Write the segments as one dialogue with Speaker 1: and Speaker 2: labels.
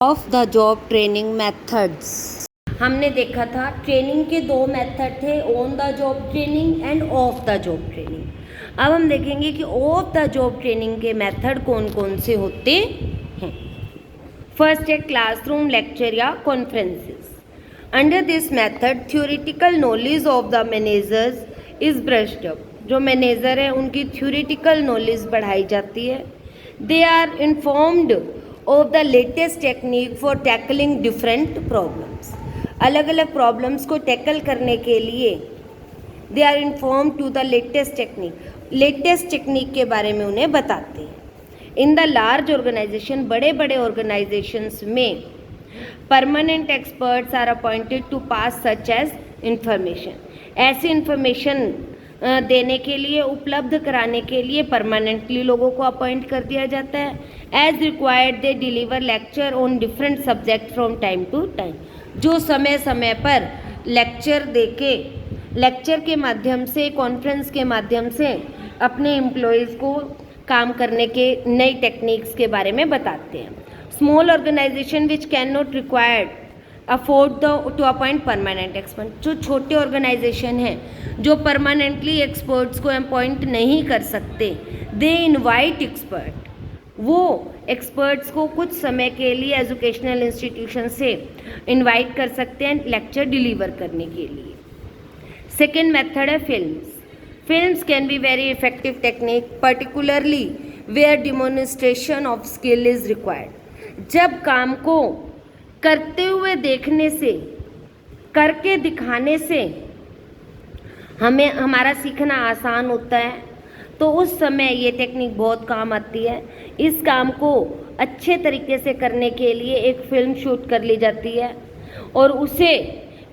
Speaker 1: Of the job training methods. हमने देखा था ट्रेनिंग के दो मेथड थे, on the job training and off the job training. अब हम देखेंगे कि ऑफ द जॉब ट्रेनिंग के मेथड कौन कौन से होते हैं। फर्स्ट है क्लासरूम लेक्चर या conferences. Under this method theoretical knowledge of the managers is brushed up. जो मैनेजर है उनकी थ्योरेटिकल नॉलेज बढ़ाई जाती है। They are informed of the latest technique for tackling different problems. अलग अलग प्रॉब्लम्स को टैकल करने के लिए they are inform to the latest technique के बारे में उन्हें बताते हैं। इन द लार्ज ऑर्गेनाइजेशन, बड़े बड़े ऑर्गेनाइजेशंस में permanent experts are appointed to pass such as information. ऐसी इंफॉर्मेशन देने के लिए, उपलब्ध कराने के लिए परमानेंटली लोगों को अपॉइंट कर दिया जाता है। As required they deliver lecture on different subject from time to time. जो समय समय पर लेक्चर के माध्यम से, कॉन्फ्रेंस के माध्यम से अपने एम्प्लॉयज़ को काम करने के नई टेक्निक्स के बारे में बताते हैं। Small organisation which can not required afford to appoint permanent expert. जो छोटे ऑर्गेनाइजेशन हैं जो परमानेंटली एक्सपर्ट्स को अपॉइंट नहीं कर सकते, दे इनवाइट एक्सपर्ट। वो एक्सपर्ट्स को कुछ समय के लिए एजुकेशनल इंस्टीट्यूशन से इनवाइट कर सकते हैं लेक्चर डिलीवर करने के लिए। सेकेंड मेथड है films. Films can be very effective technique, particularly where demonstration of skill is required. जब काम को करते हुए देखने से, करके दिखाने से हमारा सीखना आसान होता है, तो उस समय ये टेक्निक बहुत काम आती है। इस काम को अच्छे तरीके से करने के लिए एक फिल्म शूट कर ली जाती है और उसे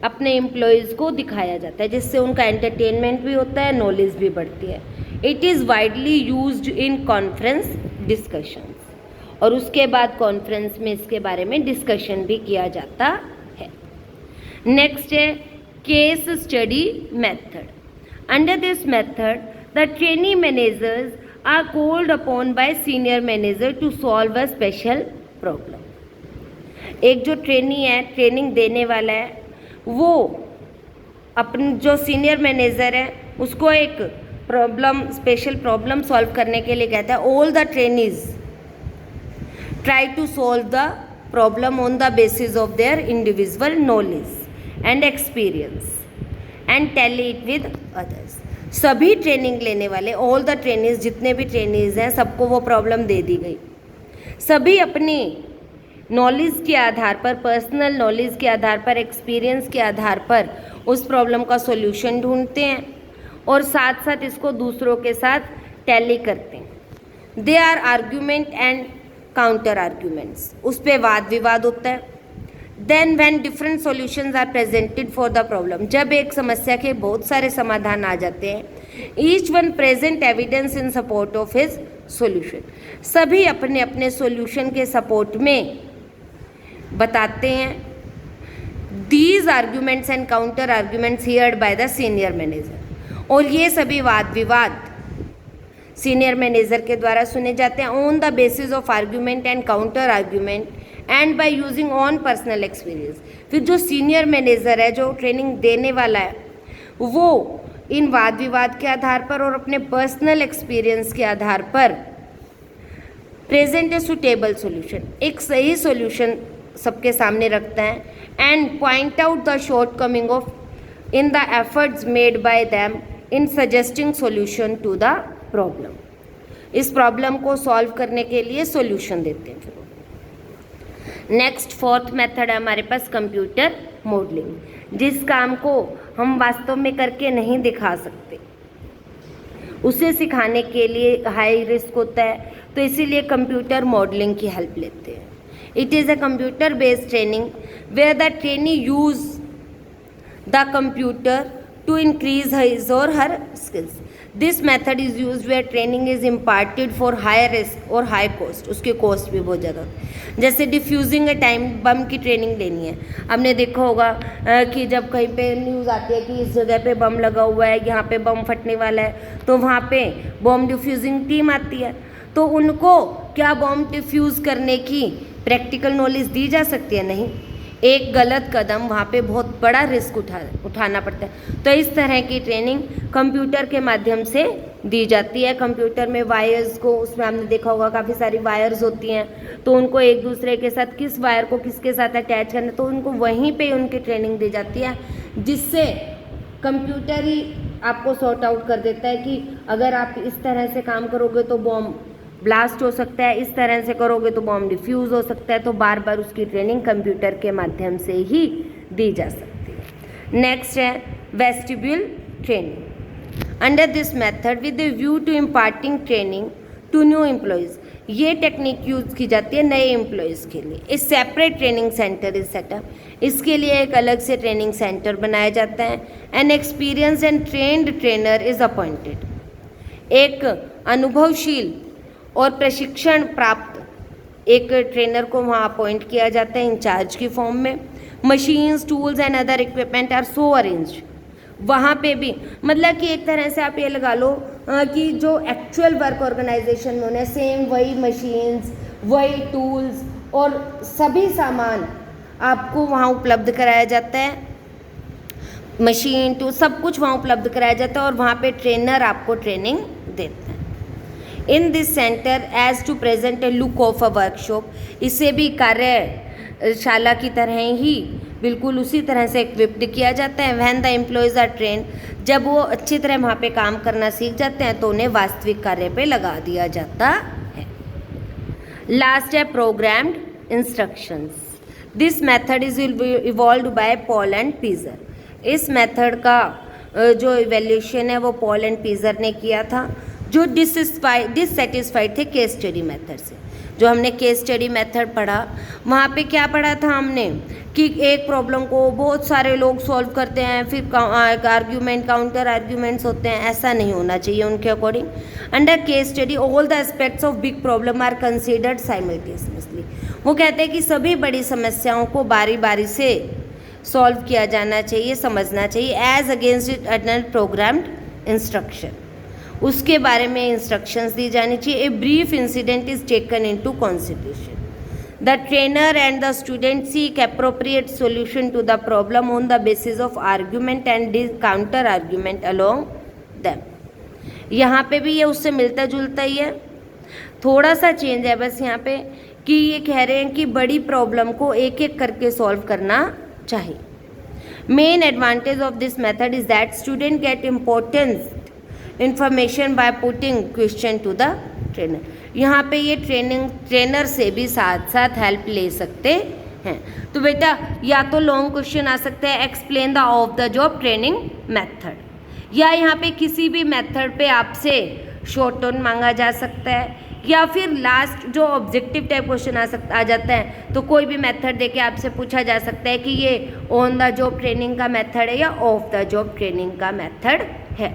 Speaker 1: अपने एम्प्लॉयज़ को दिखाया जाता है, जिससे उनका एंटरटेनमेंट भी होता है, नॉलेज भी बढ़ती है। It is widely used in conference discussions. और उसके बाद कॉन्फ्रेंस में इसके बारे में डिस्कशन भी किया जाता है। नेक्स्ट है case study method. Under this method the trainee managers are called upon by senior manager to solve a special problem. एक जो ट्रेनी है, ट्रेनिंग देने वाला है, वो अपने जो सीनियर मैनेजर है उसको एक स्पेशल प्रॉब्लम सॉल्व करने के लिए कहता है। All the trainees try to solve the problem on the basis of their individual knowledge and experience and tally it with others। सभी ट्रेनिंग लेने वाले, ऑल द ट्रेनीज, जितने भी ट्रेनीज हैं, सबको वो प्रॉब्लम दे दी गई। सभी अपनी नॉलेज के आधार पर, पर्सनल नॉलेज के आधार पर, एक्सपीरियंस के आधार पर उस प्रॉब्लम का सॉल्यूशन ढूंढते हैं और साथ साथ इसको दूसरों के साथ टैली करते हैं। They are argument and counter arguments, उस पर वाद विवाद होता है। Then when different solutions are presented for the problem, जब एक समस्या के बहुत सारे समाधान आ जाते हैं, each one present evidence in support of his solution. सभी अपने अपने सॉल्यूशन के सपोर्ट में बताते हैं। These arguments and counter arguments heard by the senior manager. और ये सभी वाद विवाद सीनियर मैनेजर के द्वारा सुने जाते हैं। On the basis of argument and counter argument and by using on personal experience. फिर जो सीनियर मैनेजर है, जो ट्रेनिंग देने वाला है, वो इन वाद विवाद के आधार पर और अपने पर्सनल एक्सपीरियंस के आधार पर प्रेजेंट ए सुटेबल सॉल्यूशन, एक सही सॉल्यूशन सबके सामने रखता है। And point out the shortcoming of in the efforts made by them in suggesting solution to the problem. इस प्रॉब्लम को सॉल्व करने के लिए सॉल्यूशन देते हैं। फिर नेक्स्ट फोर्थ मेथड है हमारे पास कंप्यूटर मॉडलिंग। जिस काम को हम वास्तव में करके नहीं दिखा सकते, उसे सिखाने के लिए हाई रिस्क होता है, तो इसीलिए कंप्यूटर मॉडलिंग की हेल्प लेते हैं। It is a computer based training where the trainee use the computer to increase his or her skills. This method is used where training is imparted for high risk और high cost। उसके cost भी बहुत ज़्यादा होती है। जैसे diffusing ए time bomb की training लेनी है। आपने देखा होगा कि जब कहीं पे न्यूज़ आती है कि इस जगह पे बम लगा हुआ है, यहाँ पे बम फटने वाला है, तो वहाँ पे बम डिफ्यूजिंग टीम आती है। तो उनको क्या बम डिफ्यूज़ करने की प्रैक्टिकल नॉलेज दी जा सकती है? नहीं। एक गलत कदम वहाँ पे बहुत बड़ा रिस्क उठाना पड़ता है। तो इस तरह की ट्रेनिंग कंप्यूटर के माध्यम से दी जाती है। कंप्यूटर में वायर्स को, उसमें आपने देखा होगा काफ़ी सारी वायर्स होती हैं, तो उनको एक दूसरे के साथ, किस वायर को किसके साथ अटैच करना, तो उनको वहीं पे उनकी ट्रेनिंग दी जाती है, जिससे कंप्यूटर ही आपको सॉर्ट आउट कर देता है कि अगर आप इस तरह से काम करोगे तो बॉम्ब ब्लास्ट हो सकता है, इस तरह से करोगे तो बॉम्ब डिफ्यूज़ हो सकता है। तो बार बार उसकी ट्रेनिंग कंप्यूटर के माध्यम से ही दी जा सकती है। नेक्स्ट है vestibule training. Under this method with the view to imparting training to new employees, ये टेक्निक यूज़ की जाती है नए एम्प्लॉयज़ के लिए। A separate training centre is set up, इसके लिए एक अलग से ट्रेनिंग सेंटर बनाया जाता है। An experience and trend trainer is appointed, एक अनुभवशील और प्रशिक्षण प्राप्त एक ट्रेनर को वहाँ अपॉइंट किया जाता है इंचार्ज की फॉर्म में। Machines, tools and other equipment are so arranged, वहाँ पे भी मतलब कि एक तरह से आप ये लगा लो कि जो एक्चुअल वर्क ऑर्गेनाइजेशन में होने सेम वही मशीन्स, वही टूल्स और सभी सामान आपको वहाँ उपलब्ध कराया जाता है। मशीन टूल सब कुछ वहाँ उपलब्ध कराया जाता है और वहाँ पे ट्रेनर आपको ट्रेनिंग देता है। In this centre as to present a look of a workshop, इसे भी कार्यशाला की तरह ही बिल्कुल उसी तरह से इक्विप्ड किया जाता है। When the employees are trained, जब वो अच्छी तरह वहाँ पे काम करना सीख जाते हैं तो उन्हें वास्तविक कार्य पे लगा दिया जाता है। लास्ट है programmed instructions. This method is evolved by Paul and Pizer. इस मेथड का जो इवेल्यूशन है वो पॉल एंड पीजर ने किया था, जो डिससेटिस्फाइड थे केस स्टडी मेथड से। जो हमने केस स्टडी मेथड पढ़ा, वहाँ पे क्या पढ़ा था हमने कि एक प्रॉब्लम को बहुत सारे लोग सॉल्व करते हैं, फिर आर्ग्यूमेंट, काउंटर आर्ग्यूमेंट्स होते हैं, ऐसा नहीं होना चाहिए उनके according. Under case study all the aspects of big problem are considered simultaneously. वो कहते हैं कि सभी बड़ी समस्याओं को बारी बारी से सॉल्व किया जाना चाहिए, समझना चाहिए, as against it other programmed instruction, उसके बारे में इंस्ट्रक्शंस दी जानी चाहिए। A brief incident is taken into consideration. The trainer and the student seek appropriate solution to the problem on the basis of argument and counter argument along them. यहाँ पे भी ये उससे मिलता जुलता ही है, थोड़ा सा चेंज है बस यहाँ पे कि ये कह रहे हैं कि बड़ी प्रॉब्लम को एक एक करके सॉल्व करना चाहिए। Main advantage of this method is that student get importance information by putting question to the trainer. यहाँ पे ये ट्रेनर से भी साथ साथ हेल्प ले सकते हैं। तो बेटा या तो लॉन्ग क्वेश्चन आ सकते हैं, explain the of the job training method, या यहाँ पे किसी भी मेथड पे आपसे शॉर्ट टर्न मांगा जा सकता है, या फिर लास्ट जो ऑब्जेक्टिव टाइप क्वेश्चन आ जाता है तो कोई भी मेथड देके आपसे पूछा जा सकता है कि ये ऑन द जॉब ट्रेनिंग का मेथड है या ऑफ द जॉब ट्रेनिंग का मेथड है।